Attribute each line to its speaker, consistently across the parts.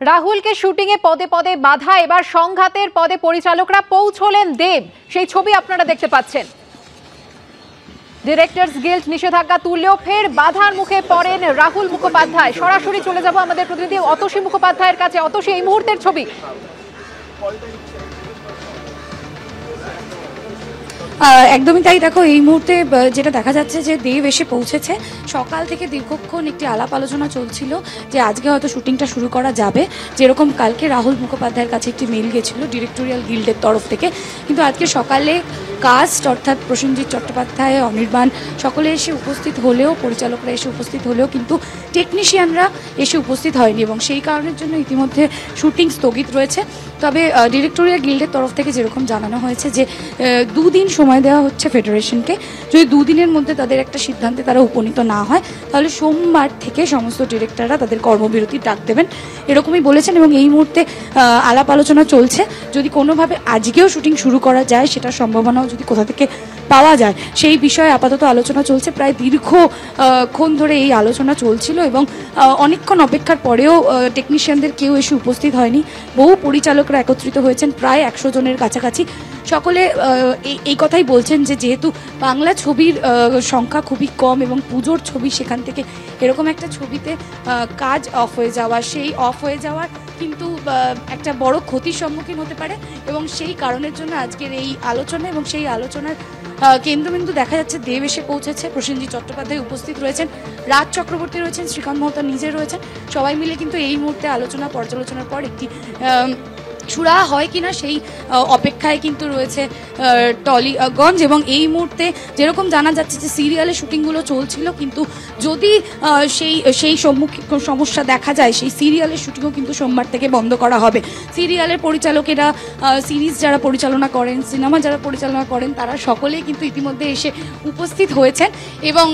Speaker 1: রাহুলকে শুটিং এ পদে পদে বাধা, এবার সংঘাতের পদে পরিচালকরা পৌঁছলেন দেব। সেই ছবি আপনারা দেখতে পাচ্ছেন। ডিরেক্টরস গিল্ড নিষেধাজ্ঞা তুললেও ফের বাধার মুখে পড়েন রাহুল মুখোপাধ্যায়। সরাসরি চলে যাব আমাদের প্রতিনিধি অতসী মুখোপাধ্যায়ের কাছে। অতসী, এই মুহূর্তের ছবি।
Speaker 2: একদমই তাই। দেখো, এই মুহূর্তে যেটা দেখা যাচ্ছে যে দেব এসে পৌঁছেছে। সকাল থেকে দীর্ঘক্ষণ একটি আলাপ আলোচনা চলছিল যে আজকে হয়তো শুটিংটা শুরু করা যাবে, যেরকম কালকে রাহুল মুখোপাধ্যায়ের কাছে একটি মেল গেছিল ডিরেক্টোরিয়াল গিল্ডের তরফ থেকে। কিন্তু আজকে সকালে কাস্ট অর্থাৎ প্রসেনজিৎ চট্টোপাধ্যায়, অনির্বাণ সকলে এসে উপস্থিত হলেও, পরিচালকরা এসে উপস্থিত হলেও কিন্তু টেকনিশিয়ানরা এসে উপস্থিত হয়নি এবং সেই কারণের জন্য ইতিমধ্যে শুটিং স্থগিত রয়েছে। তবে ডিরেক্টোরিয়াল গিল্ডের তরফ থেকে যেরকম জানানো হয়েছে যে দুদিন সময় দেওয়া হচ্ছে ফেডারেশনকে। যদি দুদিনের মধ্যে তাদের একটা সিদ্ধান্তে তারা উপনীত না হয়, তাহলে সোমবার থেকে সমস্ত ডিরেক্টররা তাদের কর্মবিরতির ডাক দেবেন, এরকমই বলেছেন। এবং এই মুহূর্তে আলাপ আলোচনা চলছে, যদি কোনোভাবে আজকেও শুটিং শুরু করা যায় সেটার সম্ভাবনাও যদি কোথা থেকে পাওয়া যায় সেই বিষয়ে আপাতত আলোচনা চলছে। প্রায় দীর্ঘক্ষণ ধরে এই আলোচনা চলছিল এবং অনেকক্ষণ অপেক্ষার পরেও টেকনিশিয়ানদের কেউ এসে উপস্থিত হয়নি। বহু পরিচালকরা একত্রিত হয়েছেন, প্রায় 100 জনের কাছাকাছি। সকলে এই কথাই বলছেন যে যেহেতু বাংলা ছবির সংখ্যা খুবই কম এবং পুজোর ছবি, সেখান থেকে এরকম একটা ছবিতে কাজ অফ হয়ে যাওয়া, সেই অফ হয়ে যাওয়ার কিন্তু একটা বড় ক্ষতির সম্মুখীন হতে পারে এবং সেই কারণের জন্য আজকের এই আলোচনা। এবং সেই আলোচনার কেন্দ্রবিন্দু দেখা যাচ্ছে দেব এসে পৌঁছেছে, প্রসেনজিৎ চট্টোপাধ্যায় উপস্থিত রয়েছেন, রাজ চক্রবর্তী রয়েছেন, শ্রীকান্ত মহতা নিজে রয়েছেন। সবাই মিলে কিন্তু এই মুহূর্তে আলোচনা পর্যালোচনার পর একটি সুরা হয় কিনা সেই অপেক্ষায় কিন্তু রয়েছে টলিগঞ্জ। এবং এই মুহূর্তে যেরকম জানা যাচ্ছে যে সিরিয়ালের শুটিংগুলো চলছিল, কিন্তু যদি সেই সমস্যা দেখা যায়, সেই সিরিয়ালের শুটিংও কিন্তু সোমবার থেকে বন্ধ করা হবে। সিরিয়ালের পরিচালকেরা, সিরিজ যারা পরিচালনা করেন, সিনেমা যারা পরিচালনা করেন, তারা সকলেই কিন্তু ইতিমধ্যে এসে উপস্থিত হয়েছেন এবং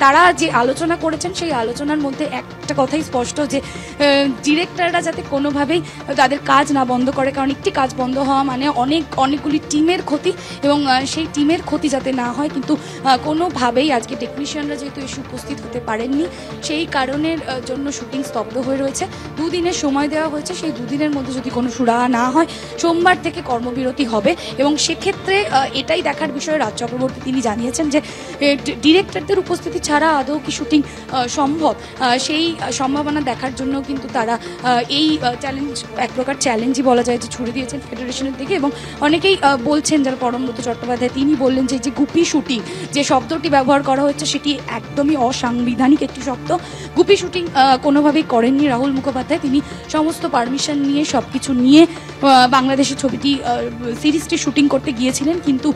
Speaker 2: তারা যে আলোচনা করেছেন সেই আলোচনার মধ্যে একটা কথাই স্পষ্ট যে ডিরেক্টররা যাতে কোনোভাবেই তাদের কাজ না বন্ধ করে, কারণ একটি কাজ বন্ধ হওয়া মানে অনেকগুলি টিমের ক্ষতি এবং সেই টিমের ক্ষতি যাতে না হয়। কিন্তু কোনোভাবেই আজকে টেকনিশিয়ানরা যেহেতু এসে উপস্থিত হতে পারেননি, সেই কারণের জন্য শুটিং স্তব্ধ হয়ে রয়েছে। দুদিনের সময় দেওয়া হয়েছে, সেই দুদিনের মধ্যে যদি কোনো সুরাহা না হয় সোমবার থেকে কর্মবিরতি হবে। এবং সেক্ষেত্রে এটাই দেখার বিষয়, রাজ চক্রবর্তী তিনি জানিয়েছেন যে ডিরেক্টরদের উপস্থিতি ছাড়া আদৌ কি শুটিং সম্ভব, সেই সম্ভাবনা দেখার জন্য কিন্তু তারা এই চ্যালেঞ্জ, এক প্রকার চ্যালেঞ্জই বলা যায়, যে ছুড়ে দিয়েছেন ফেডারেশনের দিকে। এবং অনেকেই বলছেন, যারা পরমব্রত চট্টোপাধ্যায় তিনি বললেন যে গুপি শুটিং যে শব্দটি ব্যবহার করা হচ্ছে সেটি একদমই অসাংবিধানিক একটি শব্দ। গুপি শুটিং কোনোভাবেই করেননি রাহুল মুখোপাধ্যায়। তিনি সমস্ত পারমিশন নিয়ে সব কিছু নিয়ে বাংলাদেশের ছবিটি সিরিজটি শুটিং করতে গিয়েছিলেন, কিন্তু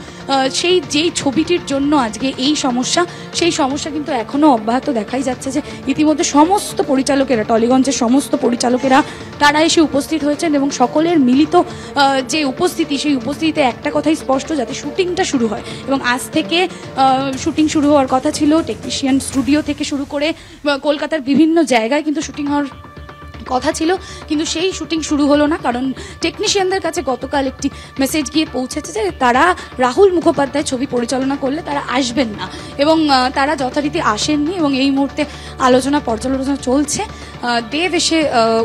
Speaker 2: যেই ছবিটির জন্য আজকে এই সমস্যা, সেই সমস্যা কিন্তু এখনও অব্যাহত দেখাই যাচ্ছে। যে ইতিমধ্যে সমস্ত পরিচালকেরা, টলিগঞ্জের সমস্ত পরিচালকেরা তারা এসে উপস্থিত হয়েছেন এবং সকলের মিলিত যে উপস্থিতি, সেই উপস্থিতিতে একটা কথাই স্পষ্ট, যাতে শুটিংটা শুরু হয়। এবং আজ থেকে শুটিং শুরু হওয়ার কথা ছিল, টেকনিশিয়ান স্টুডিও থেকে শুরু করে কলকাতার বিভিন্ন জায়গায় কিন্তু শুটিং হওয়ার কথা ছিল, কিন্তু সেই শুটিং শুরু হলো না। কারণ টেকনিশিয়ানদের কাছে গতকাল একটি মেসেজ গিয়ে পৌঁছেছে যে তারা রাহুল মুখোপাধ্যায় ছবি পরিচালনা করলে তারা আসবেন না, এবং তারা যথারীতি আসেননি। এবং এই মুহূর্তে আলোচনা পর্যালোচনা চলছে। দেব এসে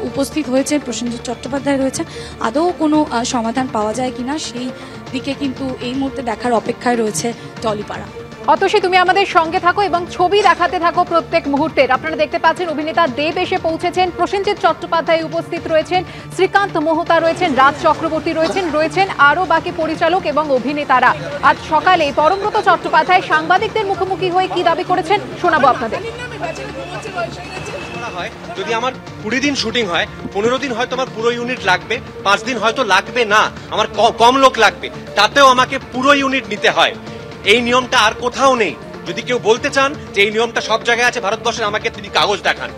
Speaker 2: উপস্থিত হয়েছে, প্রসেনজিৎ চট্টোপাধ্যায় রয়েছে। আদৌ কোনো সমাধান পাওয়া যায় কিনা সেই দিকে কিন্তু এই মুহূর্তে দেখার অপেক্ষায় রয়েছে টলিপাড়া।
Speaker 1: অতসী, তুমি আমাদের সঙ্গে থাকো এবং ছবি দেখাতে থাকো প্রত্যেক মুহূর্তের। আপনারা দেখতে পাচ্ছেন অভিনেতা দেব এসে পৌঁছেছেন, প্রসেনজিৎ চট্টোপাধ্যায় উপস্থিত রয়েছেন, শ্রীকান্ত মহতা রয়েছেন, রাজ চক্রবর্তী রয়েছেন আরও বাকি পরিচালক এবং অভিনেতারা। আজ সকালে পরমব্রত চট্টোপাধ্যায় সাংবাদিকদের মুখোমুখি হয়ে কি দাবি করেছেন শোনাবো আপনাদের।
Speaker 3: যদি আমার 20 দিন শুটিং হয়, 15 দিন হয়তো আমার পুরো ইউনিট লাগবে, 5 দিন হয়তো লাগবে না, আমার কম লোক লাগবে, তাতেও আমাকে পুরো ইউনিট নিতে হয়। এই নিয়মটা আর কোথাও নেই। যদি কেউ বলতে চান যে এই নিয়মটা সব জায়গায় আছে ভারতবর্ষে, আমাকে তিনি কাগজ দেখান।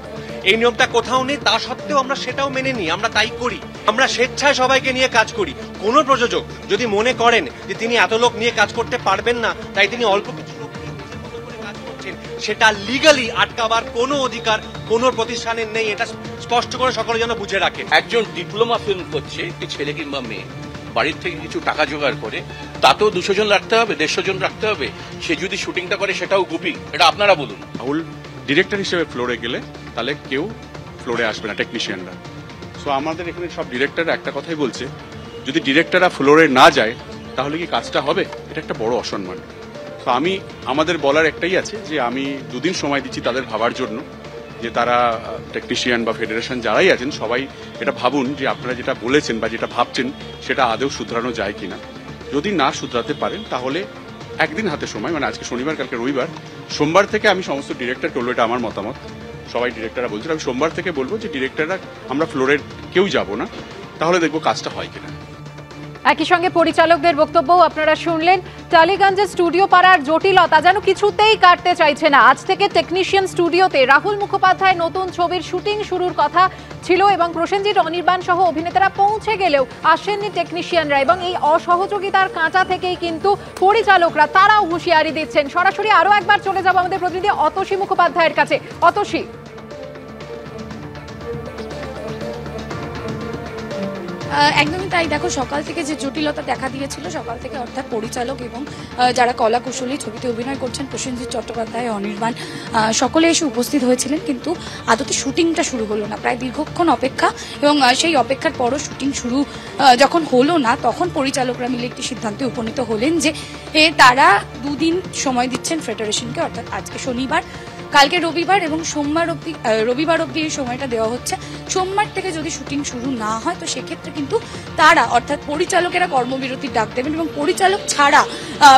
Speaker 3: এই নিয়মটা কোথাও নেই, তা সত্ত্বেও আমরা সেটাও মেনে নিই, আমরা তাই করি। আমরা স্বেচ্ছায় সবাইকে নিয়ে কাজ করি। কোন প্রযোজক যদি মনে করেন যে তিনি এত লোক নিয়ে কাজ করতে পারবেন না, তাই তিনি অল্প কিছু লোক নিয়ে নিজের মতো করে কাজ করছেন, সেটা লিগালি আটকাবার কোনো অধিকার কোনো প্রতিষ্ঠানের নেই। এটা স্পষ্ট করে সকলে যেন বুঝে রাখে।
Speaker 4: একজন ডিপ্লোমা ফিল্ম করছে, একটি ছেলে কিংবা মেয়ে বাড়ির থেকে কিছু টাকা জোগাড় করে, তাতেও 200 জন রাখতে হবে, 150 জন রাখতে হবে। সে যদি শুটিংটা করে সেটাও গুপি, এটা আপনারা বলুন।
Speaker 5: রাহুল ডিরেক্টর হিসেবে ফ্লোরে গেলে তাহলে কেউ ফ্লোরে আসবে না, টেকনিশিয়ানরা। সো আমাদের এখানে সব ডিরেক্টররা একটা কথাই বলছে, যদি ডিরেক্টররা ফ্লোরে না যায় তাহলে কি কাজটা হবে? এটা একটা বড় অসম্মান। তো আমাদের বলার একটাই আছে যে আমি 2 দিন সময় দিচ্ছি তাদের ভাবার জন্য, যে তারা টেকনিশিয়ান বা ফেডারেশন যারাই আছেন সবাই এটা ভাবুন যে আপনারা যেটা বলেছেন বা যেটা ভাবছেন সেটা আদৌ শুধরানো যায় কিনা। যদি না শুধরাতে পারেন তাহলে একদিন হাতে সময়, মানে আজকে শনিবার কালকে রবিবার, সোমবার থেকে আমি সমস্ত ডিরেক্টরকে বলবো, এটা আমার মতামত, সবাই ডিরেক্টররা বলছেন, আমি সোমবার থেকে বলবো যে ডিরেক্টররা আমরা ফ্লোরের কেউ যাব না, তাহলে দেখবো কাজটা হয় কিনা।
Speaker 1: একই সঙ্গে পরিচালকদের বক্তব্যও আপনারা শুনলেন। টালিগঞ্জের স্টুডিও পাড়ার জটিলতা যেন কিছুতেই কাটতে চাইছে না। আজ থেকে টেকনিশিয়ান স্টুডিওতে রাহুল মুখোপাধ্যায় নতুন ছবির শুটিং শুরুর কথা ছিল এবং প্রসেনজিৎ, অনির্বাণ সহ অভিনেতারা পৌঁছে গেলেও আসেননি টেকনিশিয়ানরা, এবং এই অসহযোগিতার কাঁচা থেকেই কিন্তু পরিচালকরা তারাও হুঁশিয়ারি দিচ্ছেন। সরাসরি আরও একবার চলে যাব আমাদের প্রতিনিধি অতসী মুখোপাধ্যায়ের কাছে। অতসী,
Speaker 2: একদমই তাই। দেখো, সকাল থেকে যে জটিলতা দেখা দিয়েছিল, সকাল থেকে অর্থাৎ পরিচালক এবং যারা কলা কুশলী ছবিতে অভিনয় করছেন, প্রসেনজিৎ চট্টোপাধ্যায়, অনির্বাণ, সকলে এসে উপস্থিত হয়েছিলেন, কিন্তু আদতে শুটিংটা শুরু হলো না। প্রায় দীর্ঘক্ষণ অপেক্ষা, এবং সেই অপেক্ষার পরও শুটিং শুরু যখন হলো না, তখন পরিচালকরা মিলে একটি সিদ্ধান্তে উপনীত হলেন যে তারা 2 দিন সময় দিচ্ছেন ফেডারেশনকে, অর্থাৎ আজকে শনিবার, কালকে রবিবার এবং রবিবার অবধি এই সময়টা দেওয়া হচ্ছে। সোমবার থেকে যদি শুটিং শুরু না হয় তো সেক্ষেত্রে কিন্তু তারা, অর্থাৎ পরিচালকেরা, কর্মবিরতির ডাক দেবেন, এবং পরিচালক ছাড়া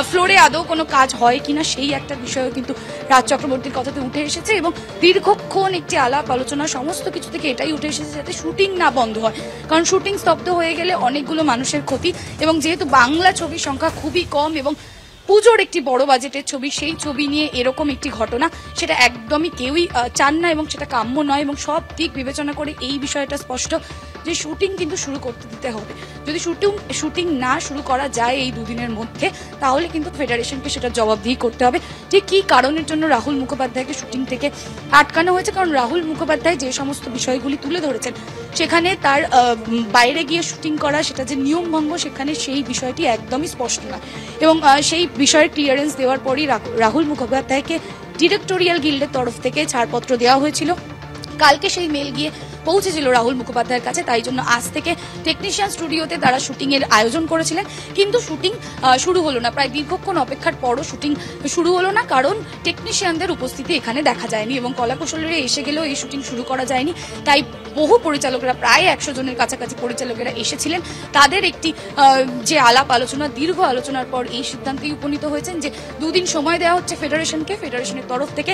Speaker 2: ফ্লোরে আদৌ কোনো কাজ হয় কিনা সেই একটা বিষয়ও কিন্তু রাজ চক্রবর্তীর কথাতে উঠে এসেছে, এবং দীর্ঘক্ষণ একটি আলাপ আলোচনা সমস্ত কিছু থেকে এটাই উঠে এসেছে যাতে শুটিং না বন্ধ হয়, কারণ শুটিং স্তব্ধ হয়ে গেলে অনেকগুলো মানুষের ক্ষতি, এবং যেহেতু বাংলা ছবির সংখ্যা খুবই কম এবং পুজোর একটি বড় বাজেটের ছবি, সেই ছবি নিয়ে এরকম একটি ঘটনা সেটা একদমই কেউই চান না, এবং সেটা কাম্য নয়, এবং সব দিক বিবেচনা করে এই বিষয়টা স্পষ্ট যে শুটিং কিন্তু শুরু করতে দিতে হবে। যদি শুটিং না শুরু করা যায় এই 2 দিনের মধ্যে, তাহলে কিন্তু ফেডারেশনকে সেটা জবাবদিহি করতে হবে যে কী কারণের জন্য রাহুল মুখোপাধ্যায়কে শুটিং থেকে আটকানো হয়েছে। কারণ রাহুল মুখোপাধ্যায় যে সমস্ত বিষয়গুলি তুলে ধরেছেন, সেখানে তার বাইরে গিয়ে শুটিং করা সেটা যে নিয়মভঙ্গ, সেখানে সেই বিষয়টি একদমই স্পষ্ট না, এবং সেই বিষয়ের ক্লিয়ারেন্স দেওয়ার পরই রাহুল মুখোপাধ্যায়কে ডিরেক্টোরিয়াল গিল্ডের তরফ থেকে ছাড়পত্র দেওয়া হয়েছিল। কালকে সেই মেল গিয়ে পৌঁছেছিল রাহুল মুখোপাধ্যায়ের কাছে, তাই জন্য আজ থেকে টেকনিশিয়ান স্টুডিওতে তারা শুটিং এর আয়োজন করেছিলেন, কিন্তু শুটিং শুরু হলো না। প্রায় দীর্ঘক্ষণ অপেক্ষার পরও শুটিং শুরু হলো না, কারণ টেকনিশিয়ানদের উপস্থিতি এখানে দেখা যায়নি, এবং কলাকুশলীরা এসে গেলেও এই শুটিং শুরু করা যায়নি। তাই বহু পরিচালকরা, প্রায় 100 জনের কাছাকাছি পরিচালকেরা এসেছিলেন, তাদের একটি যে আলাপ আলোচনা, দীর্ঘ আলোচনার পর এই সিদ্ধান্তেই উপনীত হয়েছেন যে 2 দিন সময় দেওয়া হচ্ছে ফেডারেশনকে। ফেডারেশনের তরফ থেকে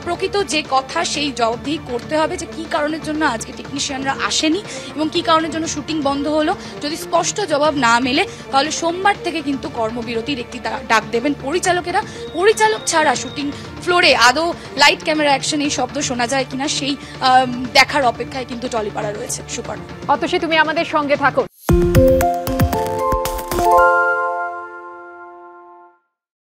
Speaker 2: প্রকৃত যে কথা সেই জবাবদিহি করতে হবে যে কী কারণের জন্য আজকে টেকনিশিয়ানরা আসেনি এবং কী কারণের জন্য শুটিং বন্ধ হলো। যদি স্পষ্ট জবাব না মেলে তাহলে সোমবার থেকে কিন্তু কর্মবিরতির একটি ডাক দেবেন পরিচালকেরা। পরিচালক ছাড়া শুটিং ফ্লোরে আদৌ লাইট ক্যামেরা অ্যাকশন এই শব্দ শোনা যায় কিনা সেই দেখার অপেক্ষায় কিন্তু টলিপাড়া রয়েছে। সুপর্ণা,
Speaker 1: অতসী, তুমি আমাদের সঙ্গে থাকো।